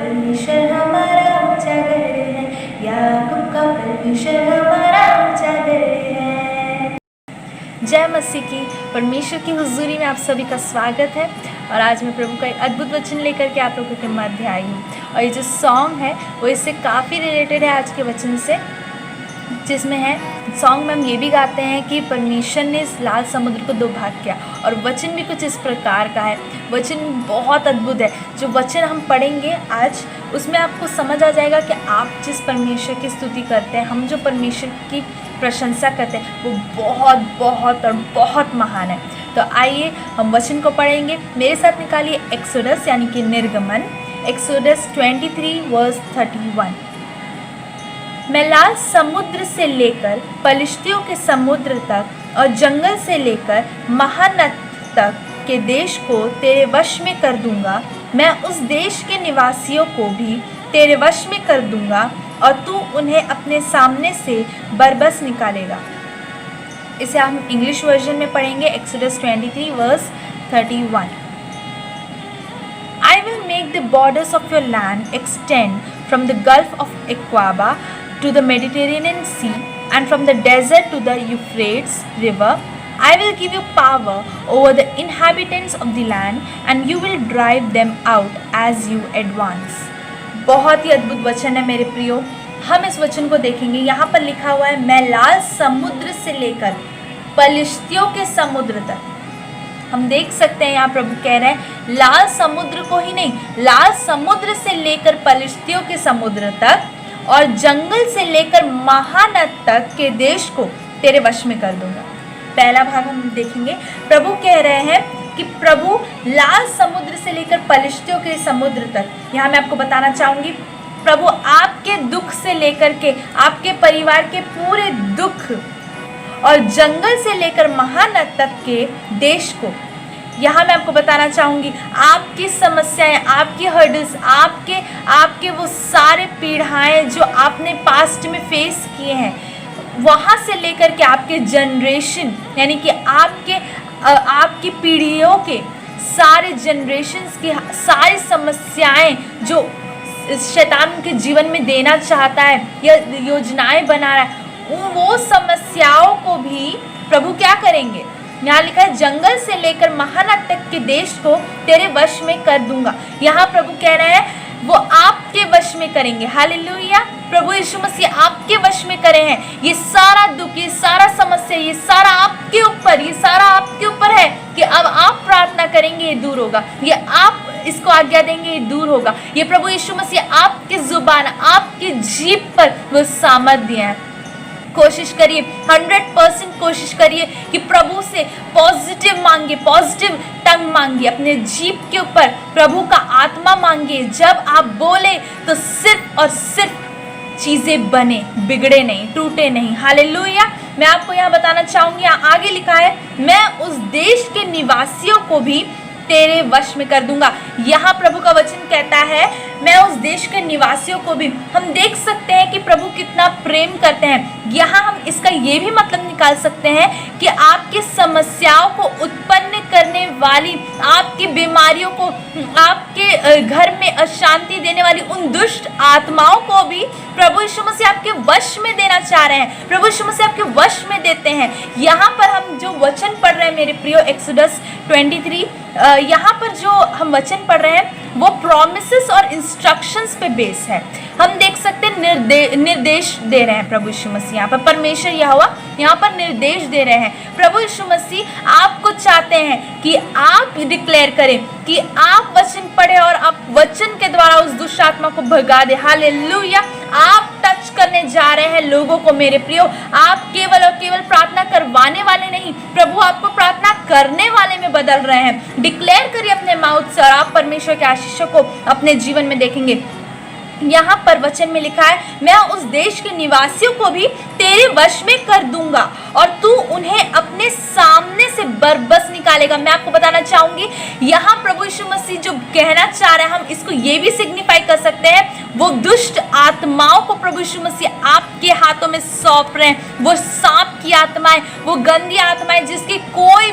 परमेश्वर हमारा ऊंचा घर है, याकूब का परमेश्वर हमारा ऊंचा घर है। जय मसीह की। परमेश्वर की हुजूरी में आप सभी का स्वागत है। और आज मैं प्रभु का एक अद्भुत वचन लेकर के आप लोगों के मध्य आई हूँ। और ये जो सॉन्ग है वो इससे काफ़ी रिलेटेड है आज के वचन से, जिसमें है सॉन्ग में हम ये भी गाते हैं कि परमेश्वर ने इस लाल समुद्र को दो भाग किया। और वचन भी कुछ इस प्रकार का है। वचन बहुत अद्भुत है। जो वचन हम पढ़ेंगे आज, उसमें आपको समझ आ जाएगा कि आप जिस परमेश्वर की स्तुति करते हैं, हम जो परमेश्वर की प्रशंसा करते हैं, वो बहुत बहुत और बहुत महान है। तो आइए हम वचन को पढ़ेंगे। मेरे साथ निकालिए एक्सोडस यानी कि निर्गमन, एक्सोडस 23 वर्स 31। मैं लाल समुद्र से लेकर पलिश्तियों के समुद्र तक और जंगल से लेकर महानद तक के देश को तेरे वश में कर दूंगा। मैं उस देश के निवासियों को भी तेरे वश में कर दूंगा और तू उन्हें अपने सामने से बरबस निकालेगा। इसे हम इंग्लिश वर्जन में पढ़ेंगे। Exodus 23 verse 31। I will make the borders of your land extend from the Gulf of Aqaba to the Mediterranean Sea and from the desert to the Euphrates River. I will give you power over the inhabitants of the land and you will drive them out as you advance. बहुत ही अद्भुत वचन है मेरे प्रियो। हम इस वचन को देखेंगे। यहाँ पर लिखा हुआ है, मैं लाल समुद्र से लेकर पलिश्तियों के समुद्र तक। हम देख सकते हैं यहाँ प्रभु कह रहे हैं लाल समुद्र को ही नहीं, लाल समुद्र से लेकर पलिश्तियों के समुद्र तक और जंगल से लेकर महानद तक के देश को तेरे वश में कर दूंगा। पहला भाग हम देखेंगे। प्रभु कह रहे हैं कि प्रभु लाल समुद्र से लेकर पलिश्तियों के समुद्र तक। यहाँ मैं आपको बताना चाहूँगी, प्रभु आपके दुख से लेकर के आपके परिवार के पूरे दुख और जंगल से लेकर महानद तक के देश को, यहाँ मैं आपको बताना चाहूँगी, आपकी समस्याएं, आपकी हर्डल्स, आपके वो सारे पीड़ाएं जो आपने पास्ट में फेस किए हैं, वहाँ से लेकर के आपके जनरेशन यानी कि आपकी पीढ़ियों के सारे जनरेशन्स की सारी समस्याएं जो शैतान के जीवन में देना चाहता है या योजनाएं बना रहा है, वो समस्याओं को भी प्रभु क्या करेंगे। यहाँ लिखा है जंगल से लेकर महानद तक के देश को तेरे वश में कर दूंगा। यहाँ प्रभु कह रहे हैं वो आपके वश में करेंगे। हालेलुया। प्रभु यीशु मसीह आपके वश में करे हैं। ये सारा दुख, ये सारा समस्या, ये सारा आपके ऊपर है कि अब आप प्रार्थना करेंगे ये दूर होगा, ये आप इसको आज्ञा देंगे ये दूर होगा। ये प्रभु यीशु मसीह आपके जुबान, आपके जीभ पर वो सामर्थ दिए हैं। कोशिश करिए, 100% कोशिश करिए कि प्रभु से पॉजिटिव मांगिए, पॉजिटिव टंग मांगिए, अपने जीभ के ऊपर प्रभु का आत्मा मांगिए। जब आप बोले तो सिर्फ और सिर्फ चीजें बने, बिगड़े नहीं, टूटे नहीं। हालेलुया। मैं आपको यहाँ बताना चाहूंगी, यहाँ आगे लिखा है मैं उस देश के निवासियों को भी तेरे वश में कर दूंगा। यहाँ प्रभु का वचन कहता है मैं उस देश के निवासियों को भी। हम देख सकते हैं कि प्रभु कितना प्रेम करते हैं। यहाँ हम इसका ये भी मतलब निकाल सकते हैं कि आपकी समस्याओं को उत्पन्न करने वाली, आपकी बीमारियों को, आपके घर में अशांति देने वाली उन दुष्ट आत्माओं को भी प्रभु यीशु मसीह आपके वश में देना चाह रहे हैं। प्रभु यीशु मसीह आपके वश में देते हैं। यहाँ पर हम जो वचन पढ़ रहे हैं मेरे प्रियो, एक्सोडस 23, यहाँ पर जो हम वचन पढ़ रहे हैं वो प्रॉमिसेस और इंस्ट्रक्शंस पे बेस है। हम देख सकते हैं निर्देश दे रहे हैं प्रभु यीशु मसीह। यहाँ पर परमेश्वर यहोवा यहाँ पर निर्देश दे रहे हैं। प्रभु यीशु मसीह आपको चाहते हैं कि आप डिक्लेयर करें, कि आप वचन पढ़े और आप वचन के द्वारा उस दुष्ट आत्मा को भगा दे। हालेलुया। आप टच करने जा रहे हैं लोगों को मेरे प्रियो। आप केवल और केवल प्रार्थना करवाने वाले नहीं, प्रभु आपको प्रार्थना करने वाले में बदल रहे हैं। डिक्लेयर करिए अपने माउथ से और आप परमेश्वर के आशीषों को अपने जीवन में देखेंगे। यहाँ पर वचन में लिखा है मैं उस देश के निवासियों को भी तेरे वश में कर दूंगा और तू उन्हें अपने सामने से बरबस निकालेगा। मैं आपको बताना चाहूंगी यहाँ प्रभु यीशु मसीह जो कहना चाह रहे हैं, हम इसको ये भी सिग्निफाई कर सकते हैं, वो दुष्ट आत्माओं को प्रभु यीशु मसीह आपके हाथों में सौंप रहे हैं। वो सांप की आत्माएं, वो गंदी आत्माएं जिसकी कोई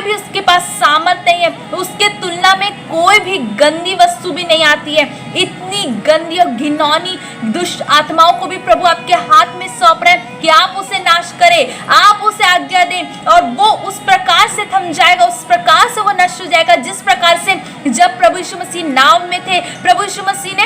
भी उसके पास सामर्थ नहीं है, उसके तुलना में कोई भी गंदी वस्तु भी नहीं आती है। इतनी गंदी और घिनौनी दुष्ट आत्माओं को भी प्रभु आपके हाथ में सौंप रहे हैं कि आप उसे नाश करें, आप उसे आज्ञा दें और वो उस प्रकार से थम जाएगा, उस प्रकार से वो नष्ट हो जाएगा जिस प्रकार से जब प्रभु यीशु मसीह नाव में थे, प्रभु यीशु मसीह ने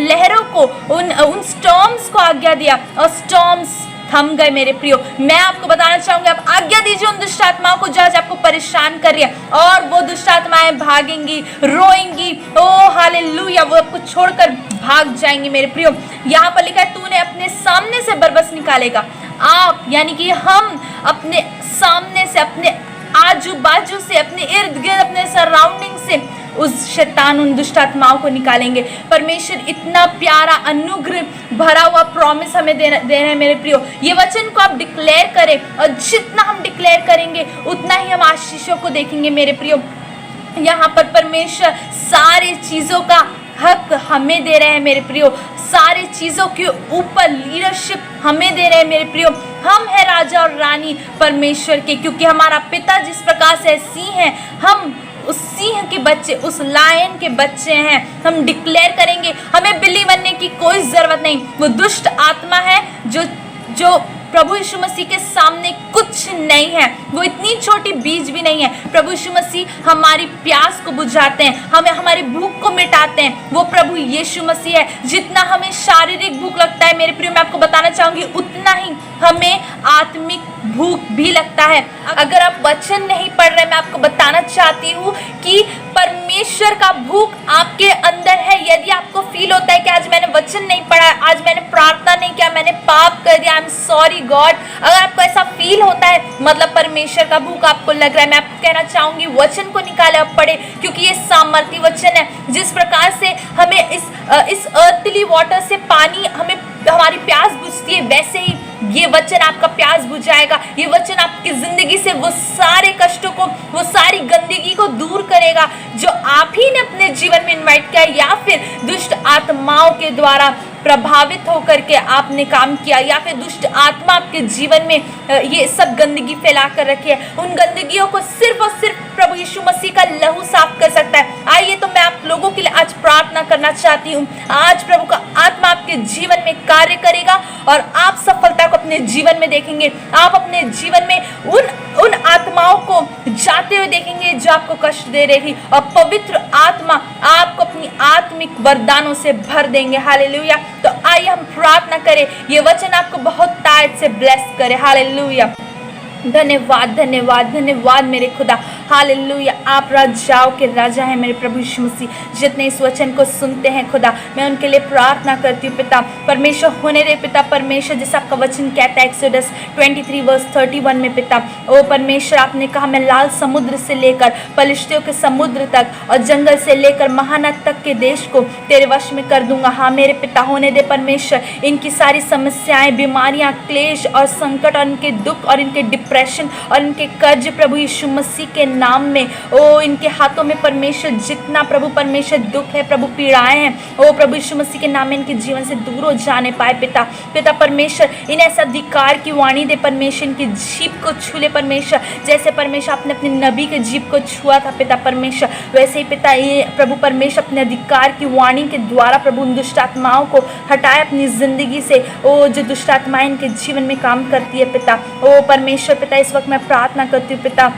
लहरों को उन स्टॉर्म्स को आज्ञा दिया और स्टॉर्म्स थम गए। मेरे प्रियो, मैं आपको बताना चाहूंगी, आप आज्ञा दीजिए उन दुष्ट आत्माओं को जो आज आपको परेशान कर रही है, और वो दुष्ट आत्माएं भागेंगी, रोएंगी। ओ हालेलुया, वो आपको छोड़कर भाग जाएंगी। मेरे प्रियो, यहाँ पर लिखा है तूने अपने सामने से बरबस निकालेगा। आप यानी कि हम अपने सामने से, अपने आजू बाजू से, अपने इर्द गिर्द, अपने सराउंडिंग से उस शैतान, उन दुष्ट आत्माओं को निकालेंगे। परमेश्वर इतना प्यारा अनुग्रह भरा हुआ प्रॉमिस हमें दे रहे हैं। मेरे प्रियो, ये वचन को आप डिक्लेयर करें और जितना हम डिक्लेयर करेंगे उतना ही हम आशीषों को देखेंगे। मेरे प्रियो, यहाँ पर परमेश्वर सारी चीज़ों का हक हमें दे रहे हैं। मेरे प्रियो, सारी चीज़ों के ऊपर लीडरशिप हमें दे रहे हैं। मेरे प्रियो, हम हैं राजा और रानी परमेश्वर के, क्योंकि हमारा पिता जिस प्रकार से सिंह है, हम उस सिंह के बच्चे, उस लायन के बच्चे हैं। हम डिक्लेयर करेंगे, हमें बिल्ली बनने की कोई जरूरत नहीं। वो दुष्ट आत्मा है जो प्रभु यीशु मसीह के सामने कुछ नहीं है, वो इतनी छोटी बीज भी नहीं है। प्रभु यीशु मसीह हमारी प्यास को बुझाते हैं, हमें हमारी भूख को मिटाते हैं। वो प्रभु यीशु मसीह है। जितना हमें शारीरिक भूख लगता है, मेरे प्रिय, मैं आपको बताना चाहूंगी, उतना ही हमें आत्मिक भूख भी लगता है। अगर आप वचन नहीं पढ़ रहे, मैं आपको बताना चाहती हूँ कि परमेश्वर का भूख आपके अंदर है। यदि आपको फील होता है कि आज मैंने वचन नहीं पढ़ा, आज मैंने प्रार्थना नहीं किया, मैंने पाप कर दिया, आई एम सॉरी गॉड, अगर आपको ऐसा फील होता है, मतलब परमेश्वर का भूख आपको लग रहा है, मैं आपको कहना चाहूंगी वचन को निकाले और पढ़े, क्योंकि ये सामर्थी वचन है। जिस प्रकार से हमें इस अर्थली वाटर से पानी, हमें हमारी प्यास बुझती है, वैसे ही ये वचन आपका प्यास बुझाएगा। ये वचन आपकी जिंदगी से वो सारे कष्टों को, वो सारी गंदगी को दूर करेगा जो आप ही ने अपने जीवन में इनवाइट किया, या फिर दुष्ट आत्माओं के द्वारा प्रभावित होकर के आपने काम किया, या फिर दुष्ट आत्मा आपके जीवन में ये सब गंदगी फैला कर रखी है। उन गंदगियों को सिर्फ और सिर्फ प्रभु यीशु मसीह का लहू साफ कर सकता है। आइए तो मैं आप लोगों के लिए आज प्रार्थना करना चाहती हूँ। आज प्रभु का आत्मा आपके जीवन में कार्य करेगा और आप सफलता को अपने जीवन में देखेंगे। आप अपने जीवन में उन आत्माओं को जाते हुए देखेंगे जो आपको कष्ट दे रही, और पवित्र आत्मा आपको अपनी आत्मिक वरदानों से भर देंगे। हालेलुया। तो आइए हम प्रार्थना करें, ये वचन आपको बहुत ताकत से ब्लेस करे। हालेलुया। धन्यवाद धन्यवाद धन्यवाद मेरे खुदा। हालेलुया। आप राजाओं के राजा हैं मेरे प्रभु यीशु मसीह। जितने इस वचन को सुनते हैं खुदा, मैं उनके लिए प्रार्थना करती हूँ पिता। परमेश्वर होने दे पिता, परमेश्वर जैसा आपका वचन कहता है एक्सोडस 23:31 में पिता, ओ परमेश्वर आपने कहा मैं लाल समुद्र से लेकर पलिश्तियों के समुद्र तक और जंगल से लेकर महानद तक के देश को तेरे वश में कर दूंगा। हाँ मेरे पिता, होने दे परमेश्वर इनकी सारी समस्याएं, बीमारियां, क्लेश और संकट और इनके दुख और इनके डिप्रेशन और इनके कर्ज प्रभु यीशु मसीह के नाम में, ओ इनके हाथों में परमेश्वर जितना प्रभु परमेश्वर दुख है, प्रभु पीड़ाएं हैं, ओ प्रभु यीशु मसीह के नाम में इनके जीवन से दूर हो जाने पाए पिता। पिता परमेश्वर इन्हें ऐसा अधिकार की वाणी दे परमेश्वर, इनकी जीभ को छू ले परमेश्वर, जैसे परमेश्वर आपने अपने नबी के जीभ को छुआ था पिता परमेश्वर, वैसे ही पिता ये प्रभु परमेश्वर अपने अधिकार की वाणी के द्वारा प्रभु उन दुष्ट आत्माओं को हटाए अपनी जिंदगी से। ओ जो दुष्ट आत्माएं इनके जीवन में काम करती है पिता, ओ परमेश्वर पिता इस वक्त मैं प्रार्थना करती हूँ पिता,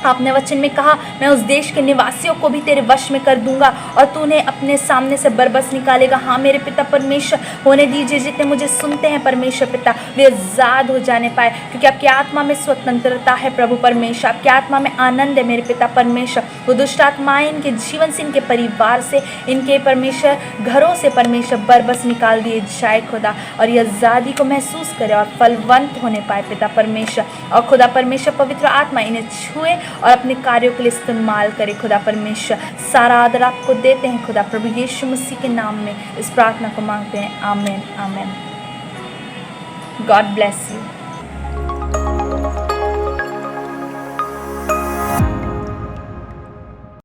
आपने वचन में कहा मैं उस देश के निवासियों को भी तेरे वश में कर दूंगा और तू उन्हें अपने सामने से बरबस निकालेगा। हाँ मेरे पिता परमेश्वर, होने दीजिए जितने मुझे सुनते हैं परमेश्वर पिता, वे आज़ाद हो जाने पाए, क्योंकि आपकी आत्मा में स्वतंत्रता है प्रभु परमेश्वर, आपकी आत्मा में आनंद है मेरे पिता परमेश्वर। वो दुष्ट आत्माएं इनके जीवन से, इनके परिवार से, इनके परमेश्वर घरों से परमेश्वर बरबस निकाल दिए जाए खुदा, और ये आज़ादी को महसूस करे और फलवंत होने पाए पिता परमेश्वर। और खुदा परमेश्वर पवित्र आत्मा इन्हें छुए और अपने कार्यों के लिए इस्तेमाल करे खुदा परमेश्वर। सारा आदर आपको देते हैं खुदा प्रभु यीशु मसीह के नाम में इस प्रार्थना को मांगते हैं, आमीन आमीन। God bless you.